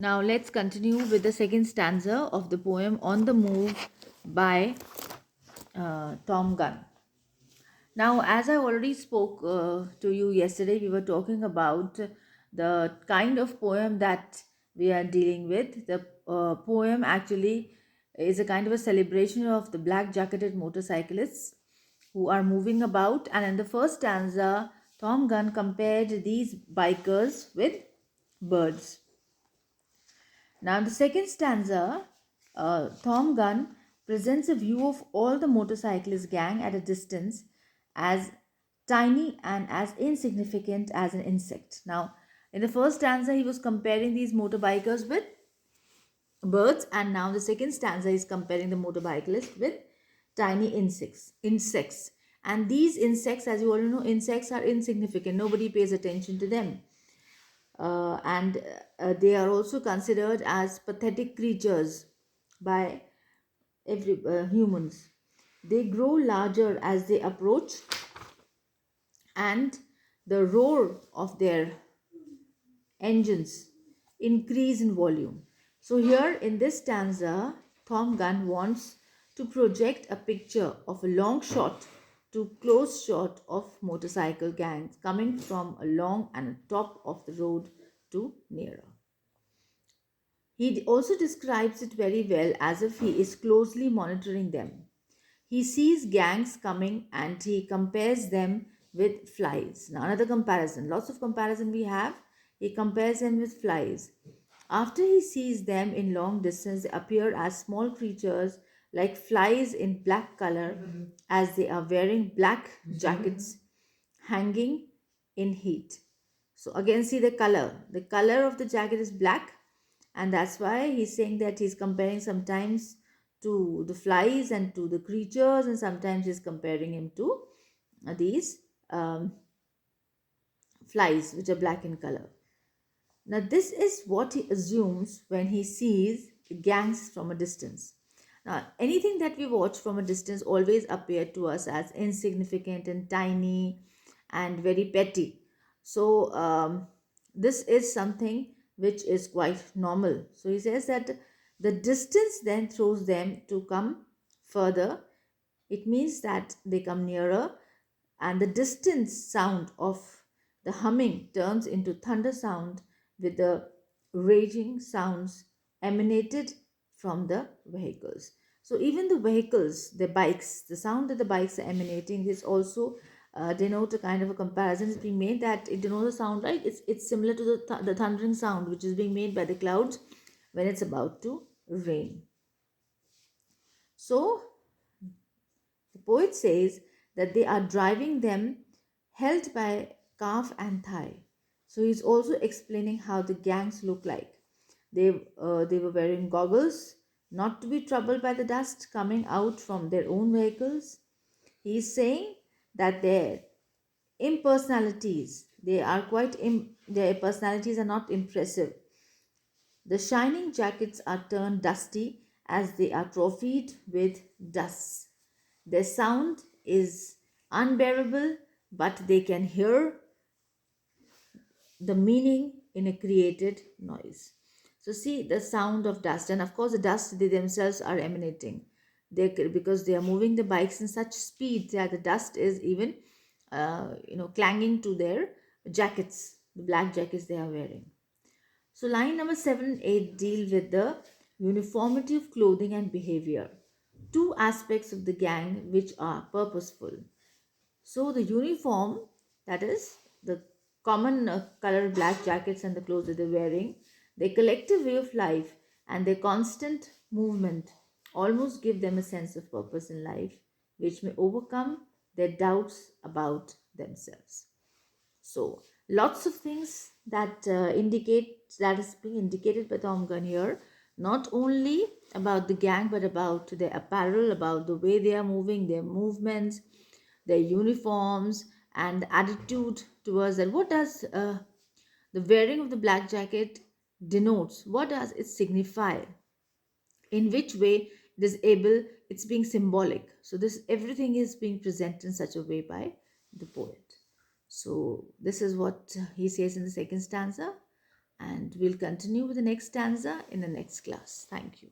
Now let's continue with the second stanza of the poem On the Move by Tom Gunn. Now, as I already spoke to you yesterday, we were talking about the kind of poem that we are dealing with. The poem actually is a kind of a celebration of the black jacketed motorcyclists who are moving about. And in the first stanza, Tom Gunn compared these bikers with birds. Now, in the second stanza, Tom Gunn presents a view of all the motorcyclist gang at a distance as tiny and as insignificant as an insect. Now, in the first stanza, he was comparing these motorbikers with birds, and now the second stanza is comparing the motorcyclist with tiny insects. And these insects, as you all know, insects are insignificant. Nobody pays attention to them. And they are also considered as pathetic creatures by every humans. They grow larger as they approach, and the roar of their engines increase in volume. So here in this stanza, Tom Gunn wants to project a picture of a long shot to close shot of motorcycle gangs coming from along and top of the road to nearer. He also describes it very well as if he is closely monitoring them. He sees gangs coming and he compares them with flies. Now, another comparison, lots of comparison we have. He compares them with flies. After he sees them in long distance, they appear as small creatures like flies in black color as they are wearing black jackets hanging in heat. So, again, see the color. The color of the jacket is black, and that's why he's saying that he's comparing sometimes to the flies and to the creatures, and sometimes he's comparing him to these flies which are black in color. Now, this is what he assumes when he sees gangs from a distance. Now, anything that we watch from a distance always appear to us as insignificant and tiny and very petty. So, this is something which is quite normal. So, he says that the distance then throws them to come further. It means that they come nearer, and the distant sound of the humming turns into thunder sound with the raging sounds emanated from the vehicles. So even the vehicles, the bikes, the sound that the bikes are emanating is also denote a kind of a comparison is being made that it denotes a sound, right? It's similar to the thundering sound which is being made by the clouds when it's about to rain. So the poet says that they are driving them held by calf and thigh. So he's also explaining how the gangs look like. They were wearing goggles, not to be troubled by the dust coming out from their own vehicles. He's saying that their impersonalities, their personalities are not impressive. The shining jackets are turned dusty as they are trophied with dust. Their sound is unbearable, but they can hear the meaning in a created noise. So, see the sound of dust, and of course, the dust they themselves are emanating. Because they are moving the bikes in such speed that the dust is even, clanging to their jackets, the black jackets they are wearing. So, line number 7 8 deal with the uniformity of clothing and behavior, two aspects of the gang which are purposeful. So, the uniform, that is the common colored black jackets and the clothes that they're wearing, their collective way of life and their constant movement almost give them a sense of purpose in life, which may overcome their doubts about themselves. So, lots of things that indicate that is being indicated by Tom Gunn here, not only about the gang but about their apparel, about the way they are moving, their movements, their uniforms, and the attitude towards that. What does the wearing of the black jacket denotes? What does it signify? In which way it is able? It's being symbolic. So this everything is being presented in such a way by the poet. So this is what he says in the second stanza. And we'll continue with the next stanza in the next class. Thank you.